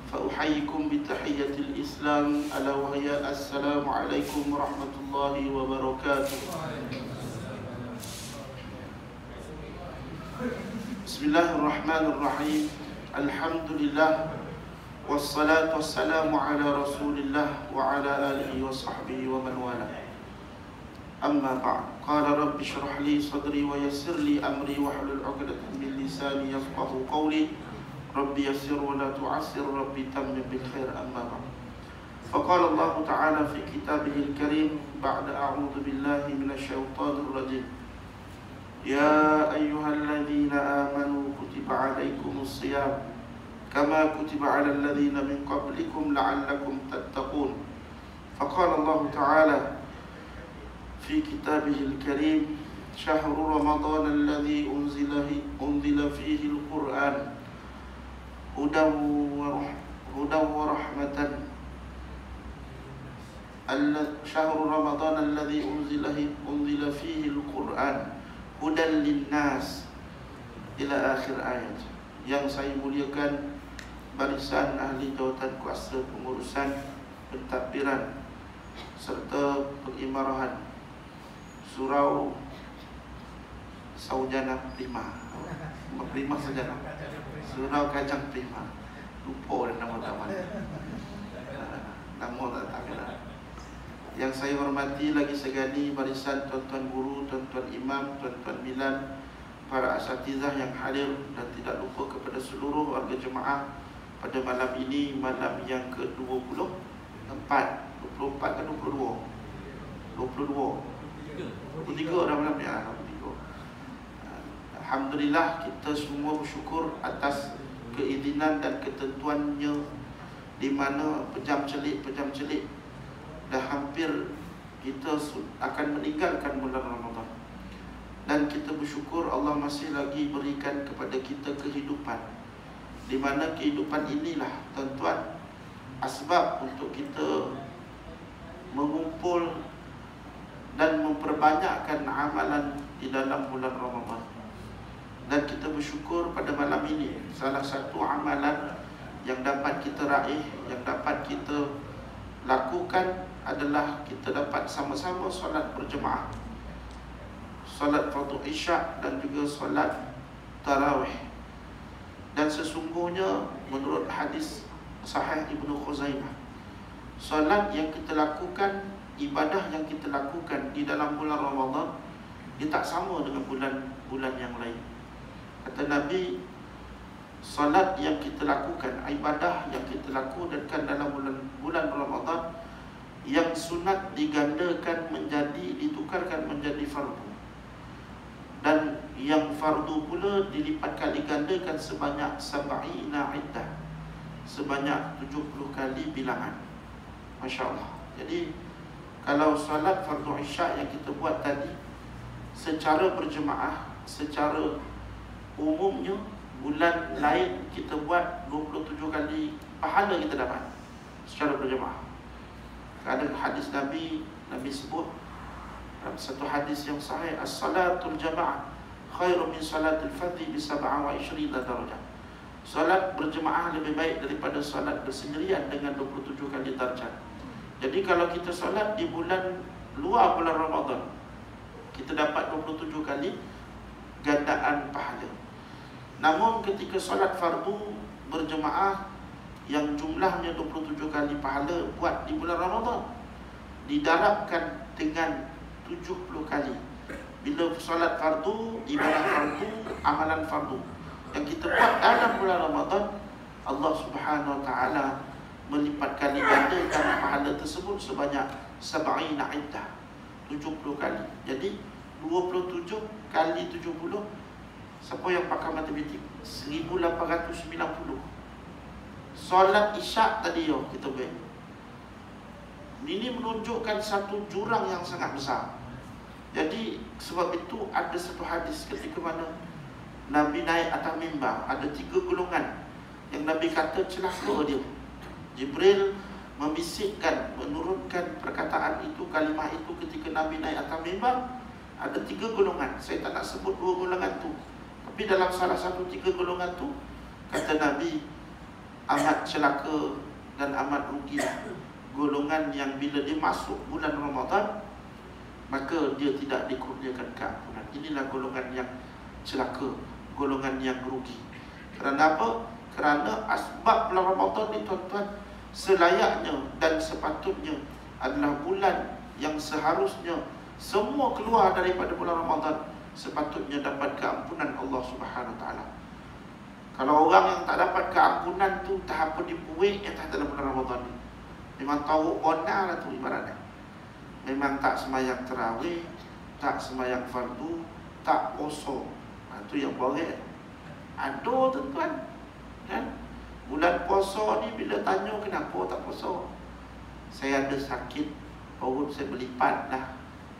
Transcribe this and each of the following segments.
فأحييكم بتحية الإسلام ألا وهي السلام عليكم ورحمة الله وبركاته. بسم الله الرحمن الرحيم. الحمد لله والصلاة والسلام على رسول الله وعلى آله وصحبه ومن والاه. أما بعد، قال رب اشرح لي صدري ويسر لي أمري واحلل عقدة من لساني يفقهوا قولي. رب يسر ولا تعسر، رب تمم بالخير. أما بعد، فقال الله تعالى في كتابه الكريم بعد أعوذ بالله من الشيطان الرجيم: يا أيها الذين آمنوا كتب عليكم الصيام كما كتب على الذين من قبلكم لعلكم تتقون. فقال الله تعالى في كتابه الكريم: شهر رمضان الذي أنزل فيه القرآن هدى ورحمة. شهر رمضان الذي أنزل فيه القرآن هدى للناس إلى آخر ayat. Yang saya muliakan barisan ahli jawatan kuasa pengurusan pentadbiran serta pengimarahan Surau Saujana Prima Saujana Surau Kajang Prima, lupa nama taman, nama tak kenal. Yang saya hormati lagi segani barisan tuan-tuan guru, tuan-tuan imam, tuan-tuan milan, para asatizah yang hadir, dan tidak lupa kepada seluruh warga jemaah pada malam ini, malam yang ke-24, 24 ke 22? 23 dah malam ni. Alhamdulillah, kita semua bersyukur atas keizinan dan ketentuannya, di mana pejam celik dah hampir kita akan meninggalkan bulan Ramadan. Dan kita bersyukur Allah masih lagi berikan kepada kita kehidupan, di mana kehidupan inilah tuan-tuan asbab untuk kita mengumpul dan memperbanyakkan amalan di dalam bulan Ramadan. Dan kita bersyukur pada malam ini, salah satu amalan yang dapat kita raih, yang dapat kita lakukan adalah kita dapat sama-sama solat berjemaah, solat fardu isyak dan juga solat tarawih. Dan sesungguhnya menurut hadis sahih Ibnu Khuzaimah, solat yang kita lakukan, ibadah yang kita lakukan di dalam bulan Ramadan, dia tak sama dengan bulan-bulan yang lain. Kata Nabi, salat yang kita lakukan, ibadah yang kita lakukan dalam bulan Ramadan, yang sunat ditukarkan menjadi fardu, dan yang fardu pula dilipat kali gandakan sebanyak 70 iddah, sebanyak 70 kali bilangan. Masya Allah. Jadi kalau salat fardu isyak yang kita buat tadi secara berjemaah, secara umumnya bulan lain kita buat 27 kali pahala kita dapat secara berjemaah. Ada hadis Nabi sebut dalam satu hadis yang sahih, as-salatul jamaah khairu min salatil fardhi bi 27 darajah. Salat berjemaah lebih baik daripada salat bersendirian dengan 27 kali darjat. Jadi kalau kita salat di luar bulan Ramadan, kita dapat 27 kali gandaan pahala. Namun ketika solat fardu berjemaah yang jumlahnya 27 kali pahala buat di bulan Ramadan, didarabkan dengan 70 kali. Bila solat fardu, ibadah fardu, amalan fardu yang kita buat dalam bulan Ramadan, Allah Subhanahu Wa Taala melipat kali gandakan pahala tersebut sebanyak 70 iddah, 70 kali. Jadi 27 kali 70, siapa yang pakar matematik, 1890. Solat isyak tadi kita buat. Ini menunjukkan satu jurang yang sangat besar. Jadi sebab itu ada satu hadis ketika mana Nabi naik atas mimbar, ada 3 golongan yang Nabi kata celaka dia. Jibril membisikkan, menurunkan perkataan itu, kalimah itu ketika Nabi naik atas mimbar. Ada 3 golongan. Saya tak nak sebut 2 golongan tu, tapi dalam salah satu 3 golongan tu kata Nabi, amat celaka dan amat rugi golongan yang bila dia masuk bulan Ramadan maka dia tidak dikurniakan keampunan. Inilah golongan yang celaka, golongan yang rugi. Kerana apa? Kerana asbab bulan Ramadan ni tuan-tuan, selayaknya dan sepatutnya adalah bulan yang seharusnya semua keluar daripada bulan Ramadan sepatutnya dapat keampunan Allah Subhanahu Wa Taala. Kalau orang yang tak dapat keampunan tu, tak apa dibuik yang tak dalam bulan Ramadan ni, memang tahu onar lah tu ibaratnya. Memang tak semayang tarawih, tak semayang fardu, tak puasa. Itu yang boleh. Aduh tuan-tuan, kan? Bulan puasa ni bila tanya kenapa tak puasa, saya ada sakit, perut saya berlipat lah,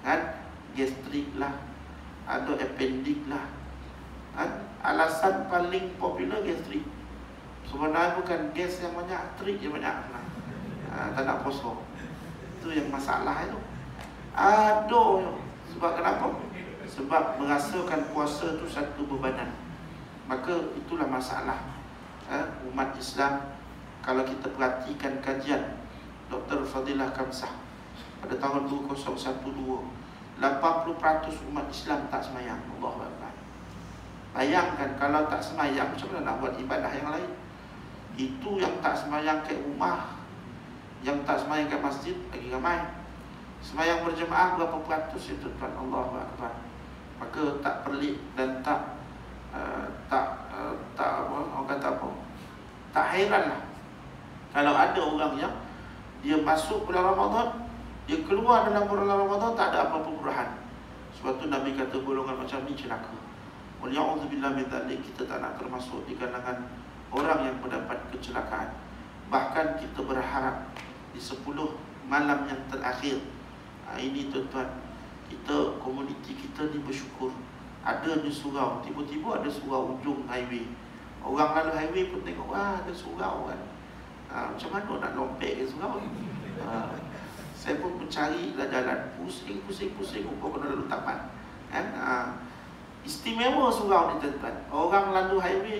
kan? Gastrik lah, ada appendix lah, kan? Alasan paling popular gastrik. Sebenarnya bukan gas yang banyak, trik yang banyak lah. Tak nak puasa. Itu yang masalah itu. Aduh. Sebab kenapa? Sebab merasakan puasa itu satu bebanan. Maka itulah masalah umat Islam. Kalau kita perhatikan kajian Dr. Fadilah Kamsah pada tahun 2012, 80% umat Islam tak semayang. Allahu Akbar. Bayangkan kalau tak semayang, macam mana nak buat ibadah yang lain? Itu yang tak semayang kat rumah, yang tak semayang kat masjid lagi ramai. Semayang berjemaah berapa peratus itu tuan? Allahu Akbar. Maka tak pelik dan tak orang kata apa? Tak heranlah kalau ada orang yang dia masuk bulan Ramadan, dia keluar dalam bulan Ramadan tak ada apa-apa perubahan. Sebab tu Nabi kata golongan macam ni celaka. Waliya'udzubillah min dzalik, kita tak nak termasuk di kalangan orang yang mendapat kecelakaan. Bahkan kita berharap di 10 malam yang terakhir ini tuan-tuan, kita, komuniti kita ni bersyukur. Ada di surau, tiba-tiba ada surau ujung highway. Orang lalu highway pun tengok, ada surau kan. Macam mana nak lompat ke surau ni? Saya pun mencari lah jalan, pusing, kena lalu taman kan? Istimewa surau ni tuan-tuan. Orang lalu highway,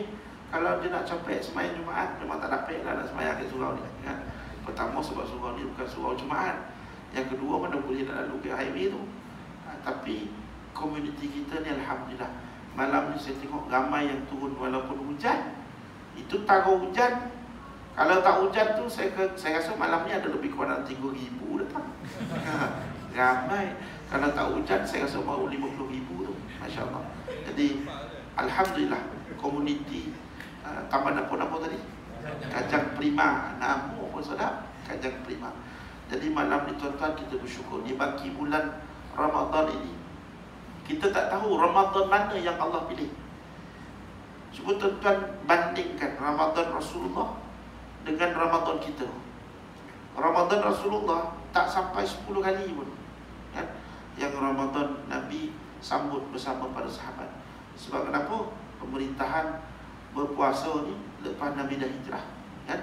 kalau dia nak capai semayang Jumaat, memang tak dapat lah nak semayang kat surau ni kan? Pertama sebab surau ni bukan surau Jumaat. Yang kedua mana boleh nak lalu ke highway tu. Tapi komuniti kita ni alhamdulillah, malam ni saya tengok ramai yang turun walaupun hujan. Itu taruh hujan. Kalau tak hujan tu saya rasa malam ni ada lebih kurang 3,000 datang. Ramai. Kalau tak hujan saya rasa baru 50,000 tu. Masya Allah. Jadi alhamdulillah komuniti taman apa tadi? Kajang Prima. Nama pun sedap, Kajang Prima. Jadi malam ni tuan-tuan kita bersyukur dibagi bulan Ramadan ini. Kita tak tahu Ramadan mana yang Allah pilih. Cuba tuan-tuan bandingkan Ramadan Rasulullah dengan Ramadan kita. Ramadan Rasulullah tak sampai 10 kali pun kan? Yang Ramadan Nabi sambut bersama para sahabat. Sebab kenapa? Pemerintahan berpuasa ni lepas Nabi dah hijrah kan?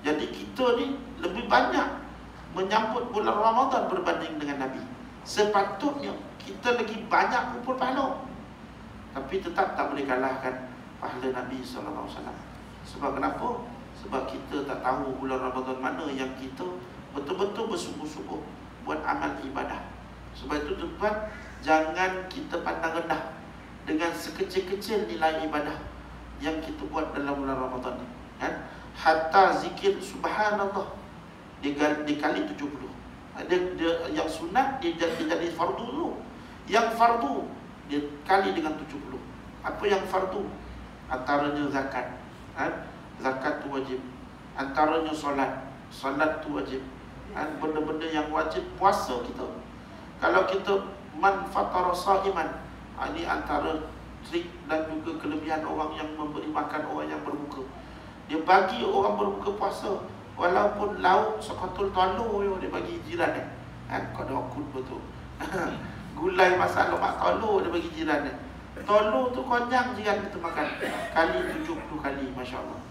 Jadi kita ni lebih banyak menyambut bulan Ramadan berbanding dengan Nabi. Sepatutnya kita lagi banyak kumpul pahala, tapi tetap tak boleh kalahkan pahala Nabi SAW. Sebab kenapa? Sebab kita tak tahu bulan Ramadan mana yang kita betul-betul bersungguh-sungguh buat amal ibadah. Sebab itu tuan-tuan, jangan kita pandang rendah dengan sekecil-kecil nilai ibadah yang kita buat dalam bulan Ramadan ni kan? Hatta zikir subhanallah dikali 70. Dia yang sunat dia jadi fardu dulu. Yang fardu dia kali dengan 70. Apa yang fardu? Antaranya zakat kan? Zakat tu wajib. Antaranya solat tu wajib kan? Benda-benda yang wajib. Puasa kita, kalau kita man fatara sa'iman, ini antara trik dan juga kelebihan orang yang memberi makan orang yang berbuka. Dia bagi orang berbuka puasa, walaupun lauk sekatul telur dia bagi jiran dia kan? Kau dah akut betul. Gulai masak lemak telur dia bagi jiran dia. Telur tu konyang jiran kita makan kali 70 kali, Masya Allah.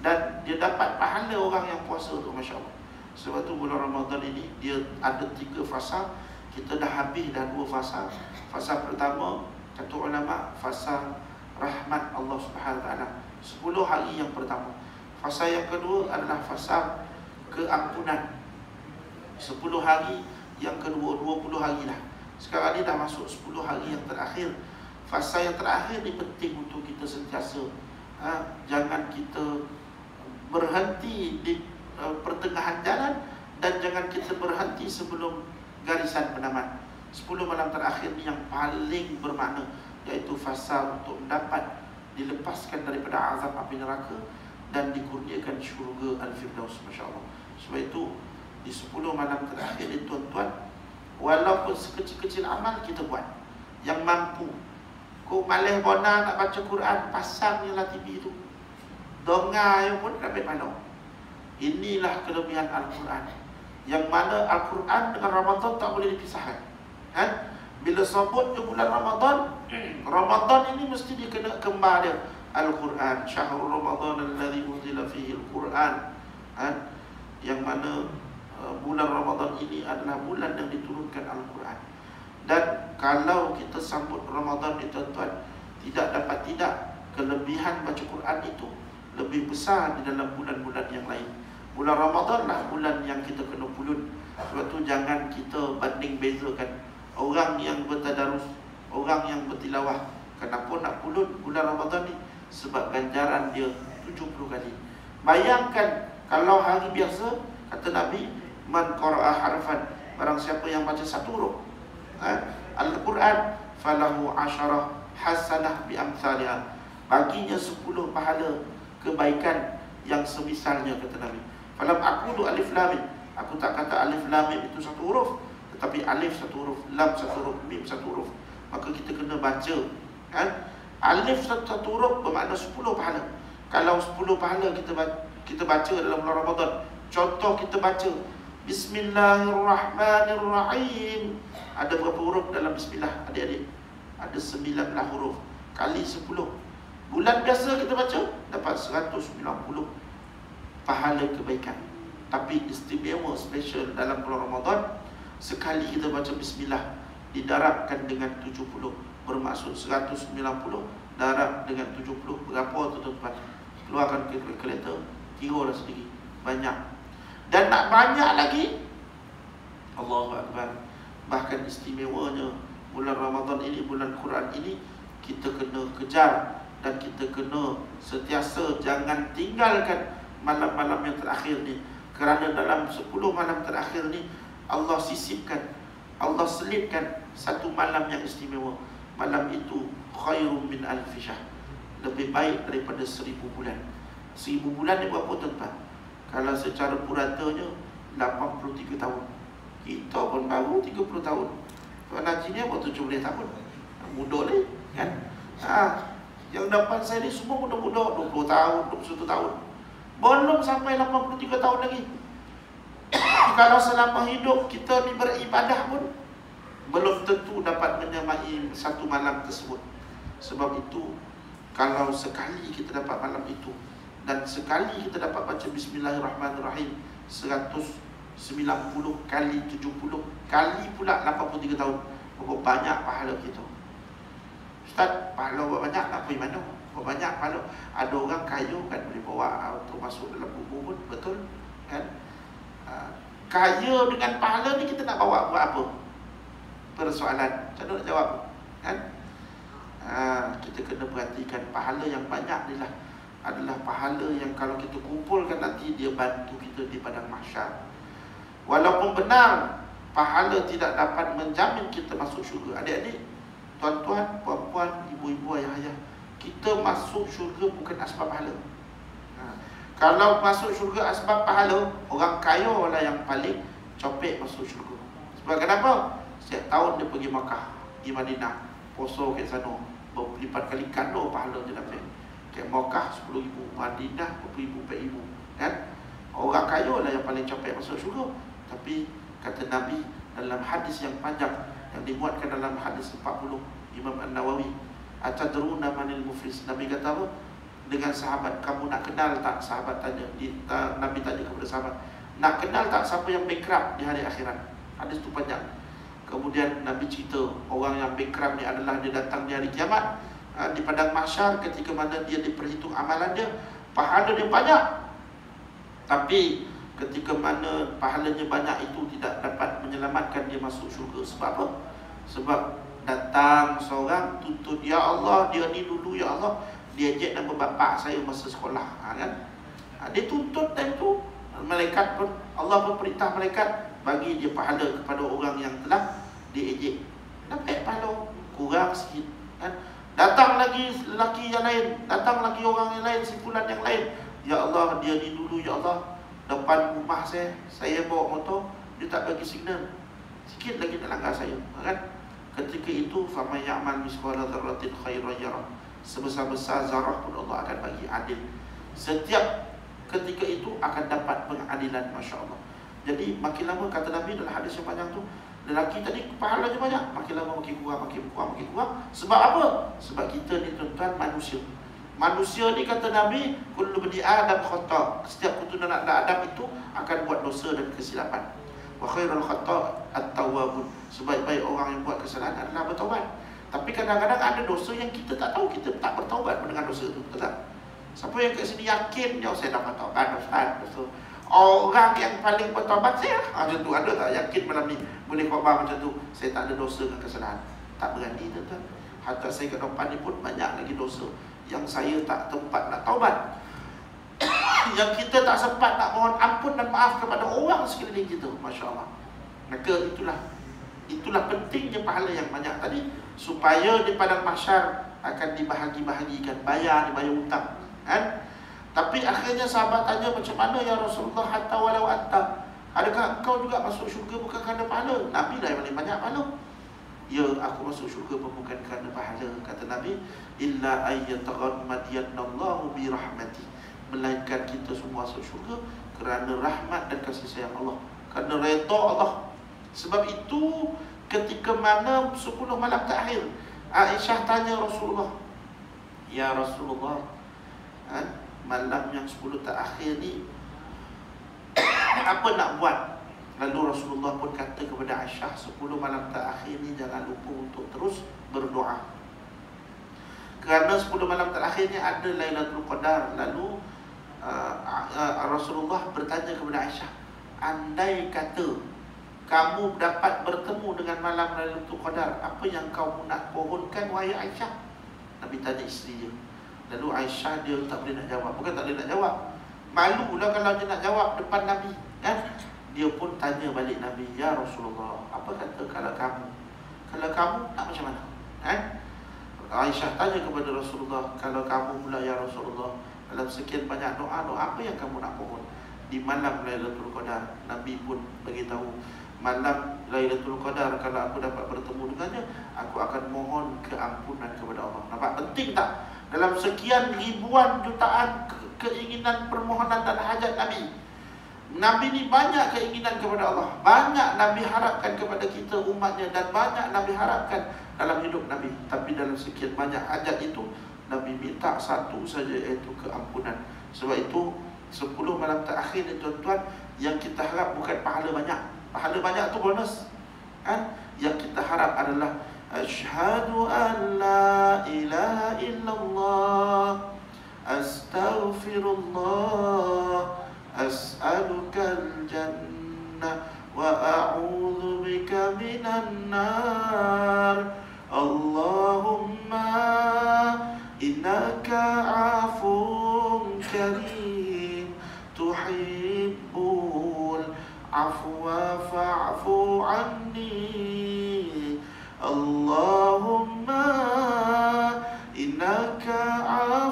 Dan dia dapat pahala orang yang puasa tu, Masya Allah. Sebab tu bulan Ramadan ini dia ada 3 fasa. Kita dah habis dah 2 fasa. Fasa pertama kata ulama, fasa rahmat Allah Subhanahu Wa Taala, 10 hari yang pertama. Fasa yang kedua adalah fasa keampunan. 10 hari, yang kedua 20 hari lah. Sekarang ni dah masuk 10 hari yang terakhir. Fasa yang terakhir ni penting untuk kita sentiasa jangan kita berhenti di pertengahan jalan, dan jangan kita berhenti sebelum garisan penamat. 10 malam terakhir ni yang paling bermakna, iaitu fasa untuk mendapat dilepaskan daripada azab api neraka dan dikurniakan syurga Al-Firdaus. Masya Allah. Sebab itu di 10 malam terakhir ni tuan-tuan, walaupun sekecil-kecil amal kita buat yang mampu. Kau malah bona nak baca Quran, pasang je lah TV tu, donga yang pun dapat pahala. Inilah kelebihan Al-Quran, yang mana Al-Quran dengan Ramadan tak boleh dipisahkan. Bila sebut ke bulan Ramadan, Ramadan ini mesti dikena kembar dia Al-Quran. Syahrul Ramadan alladzi unzila fihi Al-Quran. Yang mana bulan Ramadan ini adalah bulan yang diturunkan Al-Quran. Dan kalau kita sambut Ramadan ni tuan-tuan, tidak kelebihan baca Quran itu lebih besar di dalam bulan-bulan yang lain. Bulan Ramadan lah bulan yang kita kena pulut. Sebab tu jangan kita banding bezakan orang yang bertadarus, orang yang bertilawah. Kenapa nak pulut bulan Ramadan ni? Sebab ganjaran dia 70 kali. Bayangkan kalau hari biasa, kata Nabi, man qara'a harfan, barang siapa yang baca satu huruf Al-Quran, falahu 10 hasanah bi amsalha, baginya 10 pahala kebaikan yang semisalnya, kata Nabi. Falam aqulu alif lam mim, aku tak kata alif lam mim itu satu huruf, tetapi alif satu huruf, lam satu huruf, mim satu huruf. Maka kita kena baca alif satu huruf bermakna 10 pahala. Kalau 10 pahala kita baca dalam bulan Ramadan, contoh kita baca Bismillahirrahmanirrahim, ada berapa huruf dalam Bismillah adik-adik? Ada 19 huruf kali 10. Bulan biasa kita baca dapat 190 pahala kebaikan. Tapi istimewa special dalam bulan Ramadan, sekali kita baca Bismillah didarabkan dengan 70, bermaksud 190 darab dengan 70 berapa tu tuan-tuan? Keluarkan kalkulator, kiralah sendiri. Banyak. Dan nak banyak lagi, Allahu Akbar. Bahkan istimewanya bulan Ramadan ini, bulan Quran ini, kita kena kejar dan kita kena sentiasa jangan tinggalkan malam-malam yang terakhir ni. Kerana dalam 10 malam terakhir ni Allah sisipkan, Allah selipkan satu malam yang istimewa. Malam itu khairum min alfi syahr, lebih baik daripada 1000 bulan. 1000 bulan ni berapa tuan-tuan? Kalau secara puratanya 83 tahun. Kita pun baru 30 tahun. Tuan Haji ni apa 70 tahun. Muda ni kan. Yang depan saya ni semua muda-muda, 20 tahun, 21 tahun. Belum sampai 83 tahun lagi. Kalau selama hidup kita ni beribadah pun belum tentu dapat menyamai satu malam tersebut. Sebab itu, kalau sekali kita dapat malam itu, dan sekali kita dapat baca Bismillahirrahmanirrahim 190 kali 70 kali pula 83 tahun, berapa banyak pahala kita. Ustaz, pahala berapa banyak nak pergi mana? Berapa banyak pahala? Ada orang kaya kan boleh bawa untuk masuk dalam kubur pun, betul kan? Kaya dengan pahala ni kita nak bawa buat apa? Persoalan. Macam mana nak jawab kan? Kita kena perhatikan pahala yang banyak ni lah adalah pahala yang kalau kita kumpulkan nanti dia bantu kita di padang mahsyar. Walaupun benar pahala tidak dapat menjamin kita masuk syurga. Adik-adik, tuan-tuan, puan-puan, ibu-ibu, ayah-ayah, kita masuk syurga bukan asbab pahala. Kalau masuk syurga asbab pahala, orang kaya lah yang paling copek masuk syurga. Sebab kenapa? Setiap tahun dia pergi Makkah, pergi Madinah, poso kat sana, berlipat kali ganda pahala dia dapat. Kat Makkah 10,000, Madinah 20,000, 4,000 kan? Orang kaya lah yang paling copek masuk syurga. Tapi kata Nabi dalam hadis yang panjang yang dimuatkan dalam hadis 40 Imam An-Nawawi, atadruna manil muflis, Nabi kata apa? Dengan sahabat, kamu nak kenal tak? Sahabat tanya, Nabi tanya kepada sahabat, nak kenal tak siapa yang bankrupt di hari akhirat? Hadis tu panjang. Kemudian Nabi cerita orang yang bankrupt ni adalah dia datang di hari kiamat, di padang mahsyar, ketika mana dia diperhitung amalan dia, pahala dia banyak, Tapi ketika mana pahalanya banyak itu tidak dapat menyelamatkan dia masuk syurga. Sebab apa? Sebab datang seorang tuntut, ya Allah, dia ni dulu ya Allah dia ejek nama bapa saya masa sekolah, kan? Dia tuntut time tu. Malaikat pun, Allah pun perintah malaikat bagi dia pahala kepada orang yang telah diejek. Dapat pahala kurang sikit, kan? Datang lagi lelaki yang lain, datang lagi orang yang lain, simpulan yang lain. Ya Allah, dia ni dulu ya Allah, depan rumah saya bawa motor, dia tak bagi signal. Sikit lagi nak langgar saya, kan? Ketika itu faman ya'mal misqala dzarratin khairan yarah. Sebesar-besar zarah pun Allah akan bagi adil. Setiap ketika itu akan dapat pengadilan, masya-Allah. Jadi makin lama, kata Nabi dalam hadis yang panjang tu, lelaki tadi pahalanya banyak, makin lama makin kurang, makin kurang, makin kurang. Sebab apa? Sebab kita ni tuan-tuan manusia. Manusia ni kata Nabi, kullu bani Adam khata'. Setiap keturunan Adam itu akan buat dosa dan kesilapan. Wa khairul khata' at-tawwabun. Sebaik-baik orang yang buat kesalahan adalah bertaubat. Tapi kadang-kadang ada dosa yang kita tak tahu, kita tak bertaubat dengan dosa itu, betul tak? Siapa yang kat sini yakin, ya saya dah bertaubat, dosa. Orang yang paling bertaubat saya, macam tu, ada tak yakin malam ni boleh khabar macam tu, saya tak ada dosa dengan kesalahan? Tak berani, tuan-tuan. Hatta saya kat depan ni pun banyak lagi dosa yang saya tak tempat nak taubat. Yang kita tak sempat nak mohon ampun dan maaf kepada orang sekeliling kita, masya-Allah. Maka itulah pentingnya pahala yang banyak tadi, supaya di padang mahsyar akan dibahagi-bahagikan, dibayar hutang, kan? Tapi akhirnya sahabat tanya, macam mana ya Rasulullah, hatta walau anta, adakah engkau juga masuk syurga bukan kerana pahala? Nabi lah yang paling banyak pahala. Ya, aku masuk syurga bukan kerana pahala, kata Nabi, illa ayyataghammadiyannallahu bi rahmati, melainkan kita semua masuk syurga kerana rahmat dan kasih sayang Allah, kerana redha Allah. Sebab itu ketika mana 10 malam terakhir, Aisyah tanya Rasulullah, ya Rasulullah, malam yang 10 terakhir ni apa nak buat? Lalu Rasulullah pun kata kepada Aisyah, 10 malam terakhir ni jangan lupa untuk terus berdoa. Kerana 10 malam terakhir ni ada Lailatul Qadar. Lalu Rasulullah bertanya kepada Aisyah, andai kata kamu dapat bertemu dengan malam Lailatul Qadar, apa yang kau nak pohonkan wahai Aisyah? Nabi tanya isteri dia. Lalu Aisyah dia tak boleh nak jawab. Bukan tak boleh nak jawab, malulah kalau dia nak jawab depan Nabi, kan? Dia pun tanya balik Nabi, ya Rasulullah, apa kata kalau kamu nak macam mana, kan? Aisyah tanya kepada Rasulullah, kalau kamu pula ya Rasulullah, dalam sekian banyak doa apa yang kamu nak pohon di malam Lailatul Qadar? Nabi pun beritahu, malam Lailatul Qadar kalau aku dapat bertemu dengannya, aku akan mohon keampunan kepada Allah. Nampak penting tak? Dalam sekian ribuan jutaan keinginan, permohonan dan hajat Nabi ni banyak keinginan kepada Allah, banyak Nabi harapkan kepada kita umatnya, dan banyak Nabi harapkan dalam hidup Nabi. Tapi dalam sekian banyak hajat itu, Nabi minta satu saja, iaitu keampunan. Sebab itu 10 malam terakhir ni tuan-tuan, yang kita harap bukan pahala banyak. Pahala banyak tu bonus, kan? Yang kita harap adalah asyhadu an la ilaha illallah, astaghfirullah, as'alukal jannah, wa a'udzu bika minan nar. Allahumma innaka afun karim, tuhibbul afwa fa'fu anni. Allahumma innaka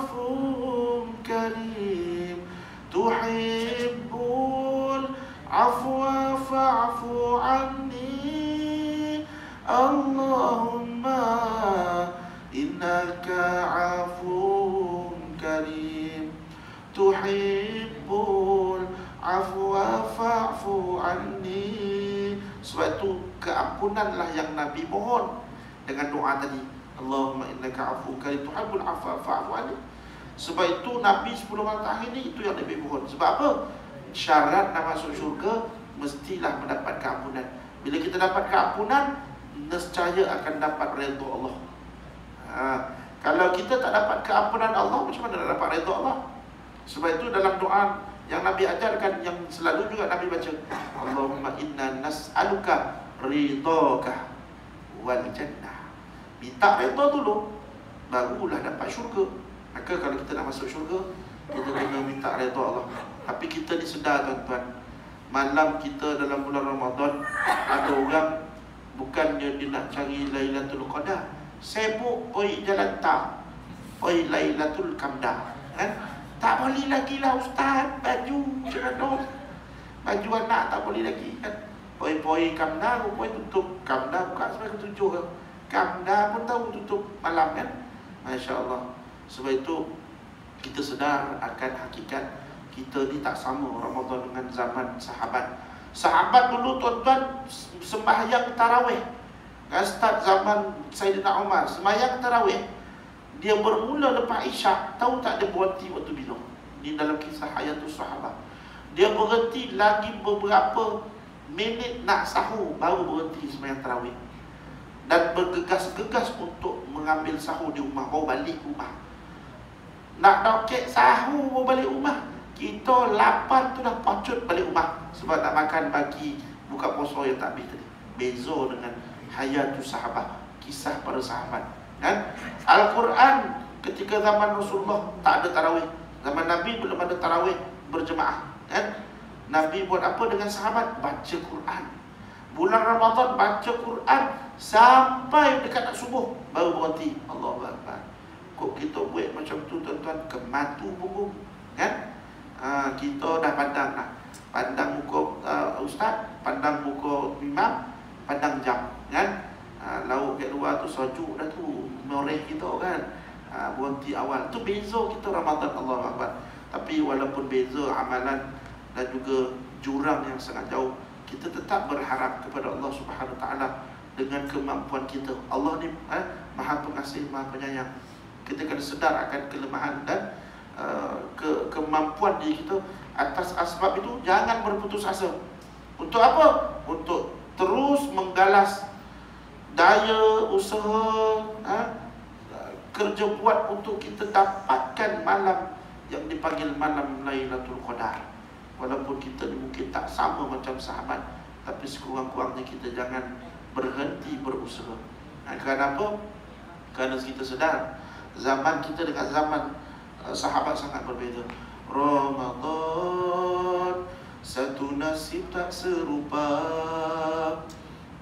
afun karim, tuhibbul afwa fa'fu anni. Allahumma innaka afun karim, tuhibbul afwa fa'fu anni. Sebab itu keampunanlah yang Nabi mohon dengan doa tadi, Allahumma innaka afun karim, tuhibbul afwa fa'fu anni. Sebab itu Nabi 10 malam terakhir ni, itu yang Nabi mohon. Sebab apa? Syarat nak masuk syurga mestilah mendapat keampunan. Bila kita dapat keampunan, nescaya akan dapat redha Allah. Kalau kita tak dapat keampunan Allah, macam mana nak dapat redha Allah? Sebab itu dalam doa Yang Nabi ajarkan, yang selalu juga Nabi baca, Allahumma inna nas'aluka ridhaka wal jannah. Minta redha dulu, barulah dapat syurga. Maka kalau kita nak masuk syurga, kita kena minta redha Allah. Tapi kita ni sedar tuan-tuan, malam kita dalam bulan Ramadan, ada orang bukannya dia nak cari Lailatul Qadar, sibuk pergi jalan tak, pergi Lailatul Qadar, kan? Tak boleh lagi lah ustaz, baju macam mana? Baju anak tak boleh lagi, kan? Poi-poi Qadar, rupanya tutup. Qadar buka sampai ke 7 kan? Qadar pun tahu tutup malam, kan? Masya Allah. Sebab itu kita sedar akan hakikat kita ni tak sama Ramadan dengan zaman sahabat. Sahabat dulu tuan-tuan sembahyang tarawih. Start zaman Sayyidina Umar, sembahyang tarawih. Dia bermula lepas Isyak, tahu tak dia berhenti waktu bila? Di dalam kisah Hayatus Sahabah. Dia berhenti lagi beberapa minit nak sahur, baru berhenti sembahyang tarawih. Dan bergegas-gegas untuk mengambil sahur di rumah, baru balik rumah. Nak dokek sahur, baru balik rumah. Kita lapar tu dah pacut balik rumah, sebab nak makan bagi buka puasa yang tak habis tadi. Beza dengan Hayatus Sahabah, kisah para sahabat, kan? Al-Quran ketika zaman Rasulullah tak ada tarawih. Zaman Nabi belum ada tarawih berjemaah, kan? Nabi buat apa dengan sahabat? Baca Quran. Bulan Ramadan baca Quran sampai dekat nak subuh, baru berhenti. Allahu Akbar. Kok kita buat macam tu tuan-tuan, kematu punggung, kan? Kita dah pandang lah. Pandang muka ustaz, pandang muka imam, pandang jam, kan? Lauk kat luar tu sejuk dah tu, mereh kita, kan? Berhenti awal. Tu beza kita Ramadan, Allahu Akbar. Tapi walaupun beza amalan dan juga jurang yang sangat jauh, kita tetap berharap kepada Allah Subhanahu Wa Taala dengan kemampuan kita. Allah ni Maha Pengasih, Maha Penyayang. Kita kena sedar akan kelemahan dan kemampuan diri kita. Atas asbab itu jangan berputus asa. Untuk apa? Untuk terus menggalas daya usaha, kerja buat untuk kita dapatkan malam yang dipanggil malam Lailatul Qadar. Walaupun kita mungkin tak sama macam sahabat, tapi sekurang-kurangnya kita jangan berhenti berusaha. Kerana apa? Kerana kita sedar zaman kita dengan zaman sahabat sangat berbeza. Ramadan satu nasib tak serupa,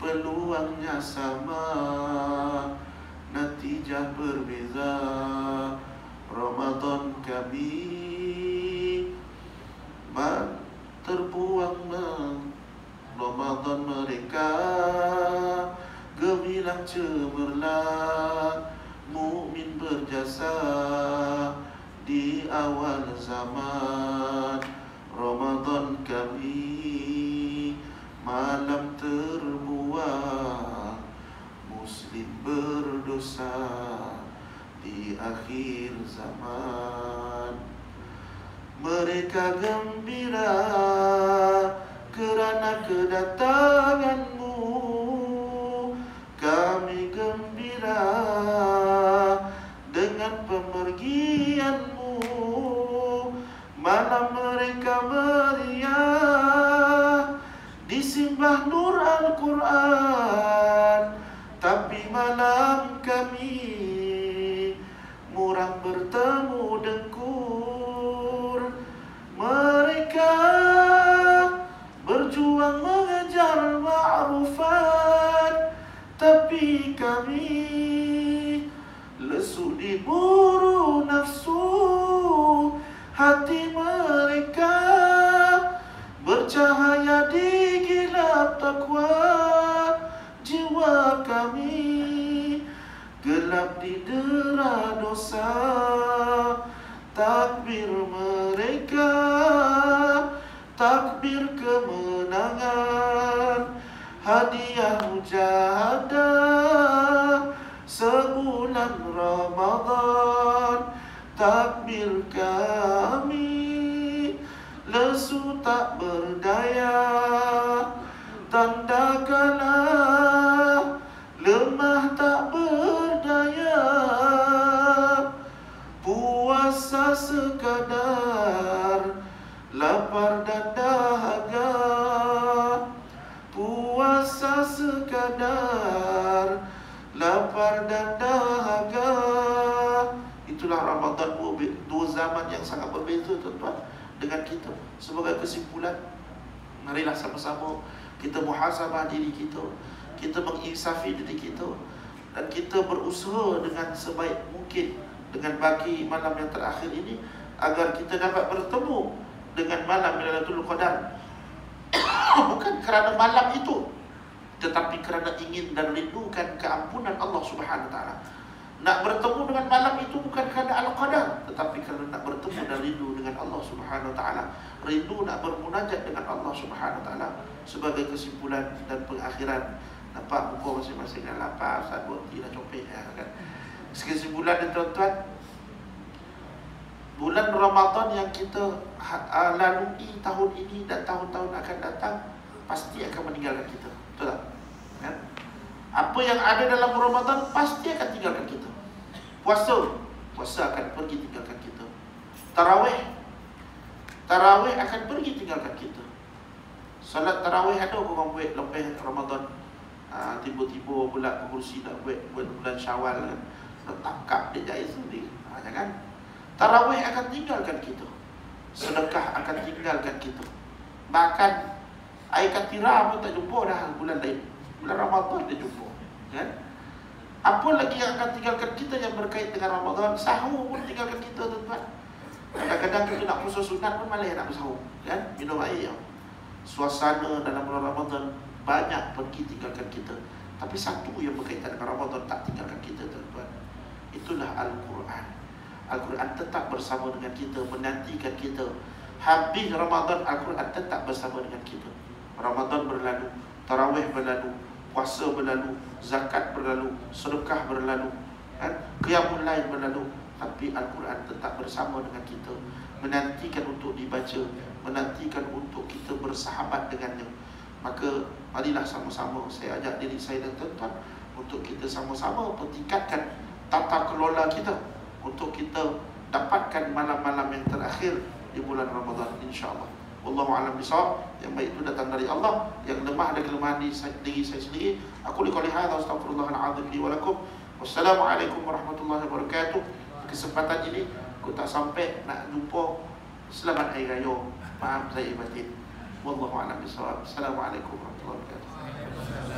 peluangnya sama, natijah berbeza. Ramadan kami terbuang, Ramadan mereka gemilang cemerlang, mukmin berjasa di awal zaman. Ramadan kami malam terbuang, muslim berdosa di akhir zaman. Mereka gembira kerana kedatanganmu, kami gembira dengan pemergianmu. Malam mereka meriah, disimbah nur Al-Quran, tapi malam kami murang bertemu dengkur. Mereka berjuang mengejar ma'rufat, tapi kami lesu diburu nafsu. Hati mereka bercahaya di gilap takwa, jiwa kami gelap di dera dosa. Takbir mereka, takbir kemenangan, hadiah mujahadah sebulan Ramadan. Takbir kami lesu tak berdaya, tanda kalah lemah tak berdaya. Puasa sekadar tuan-tuan dengan kita. Sebagai kesimpulan, marilah sama-sama kita muhasabah diri kita, kita menginsafi diri kita, dan kita berusaha dengan sebaik mungkin dengan bagi malam yang terakhir ini agar kita dapat bertemu dengan malam Lailatul Qadar. Bukan kerana malam itu, tetapi kerana ingin dan rindukan keampunan Allah Subhanahu Wa Taala. Nak bertemu dengan malam itu bukan kerana Al-Qadar, tetapi kerana nak bertemu dan rindu dengan Allah Subhanahu Wa Taala. Rindu nak bermunajat dengan Allah Subhanahu Wa Taala. Sebagai kesimpulan dan pengakhiran, nampak muka masing-masing dah lapar, Ustaz berhenti dah copek kan. Kesimpulan dan tuan-tuan, bulan Ramadan yang kita lalui tahun ini dan tahun-tahun akan datang pasti akan meninggalkan kita. Betul tak? Kan? Apa yang ada dalam Ramadan pasti akan tinggalkan kita. Puasa akan pergi tinggalkan kita. Tarawih akan pergi tinggalkan kita. Salat tarawih ada orang buat lepas Ramadan. Tiba-tiba pula kursi nak buat bulan Syawal kan. Nak tangkap dia jahit sendiri. Jangan. Tarawih akan tinggalkan kita. Sedekah akan tinggalkan kita. Bahkan air katira pun tak jumpa dah bulan lain. Bulan Ramadan dia jumpa kan? Apa lagi yang akan tinggalkan kita yang berkait dengan Ramadan? Sahur pun tinggalkan kita tuan-tuan. Kadang-kadang kita nak puasa sunat pun malah nak bersahur kan? Minum air. Suasana dalam bulan Ramadan banyak pergi tinggalkan kita. Tapi satu yang berkaitan dengan Ramadan tak tinggalkan kita tuan-tuan. Itulah Al-Quran. Al-Quran tetap bersama dengan kita, menantikan kita. Habis Ramadan, Al-Quran tetap bersama dengan kita. Ramadan berlalu, tarawih berlalu, puasa berlalu, zakat berlalu, sedekah berlalu, kan? Qiyamul Lail berlalu, tapi Al-Quran tetap bersama dengan kita, menantikan untuk dibaca, menantikan untuk kita bersahabat dengannya. Maka marilah sama-sama saya ajak diri saya dan tuan-tuan untuk kita sama-sama pertingkatkan tata kelola kita untuk kita dapatkan malam-malam yang terakhir di bulan Ramadan, insya-Allah. Wallahu a'lam bishawab. Yang baik itu datang dari Allah, yang lemah dan kelemahan di diri saya sendiri. Aku liqali hadza astaghfirullahal azim li wa lakum. Wassalamualaikum warahmatullahi wabarakatuh. Kesempatan ini aku tak sampai nak jumpa. Selamat Hari Raya. Maaf saya batin. Wallahu a'lam bishawab. Assalamualaikum warahmatullahi wabarakatuh.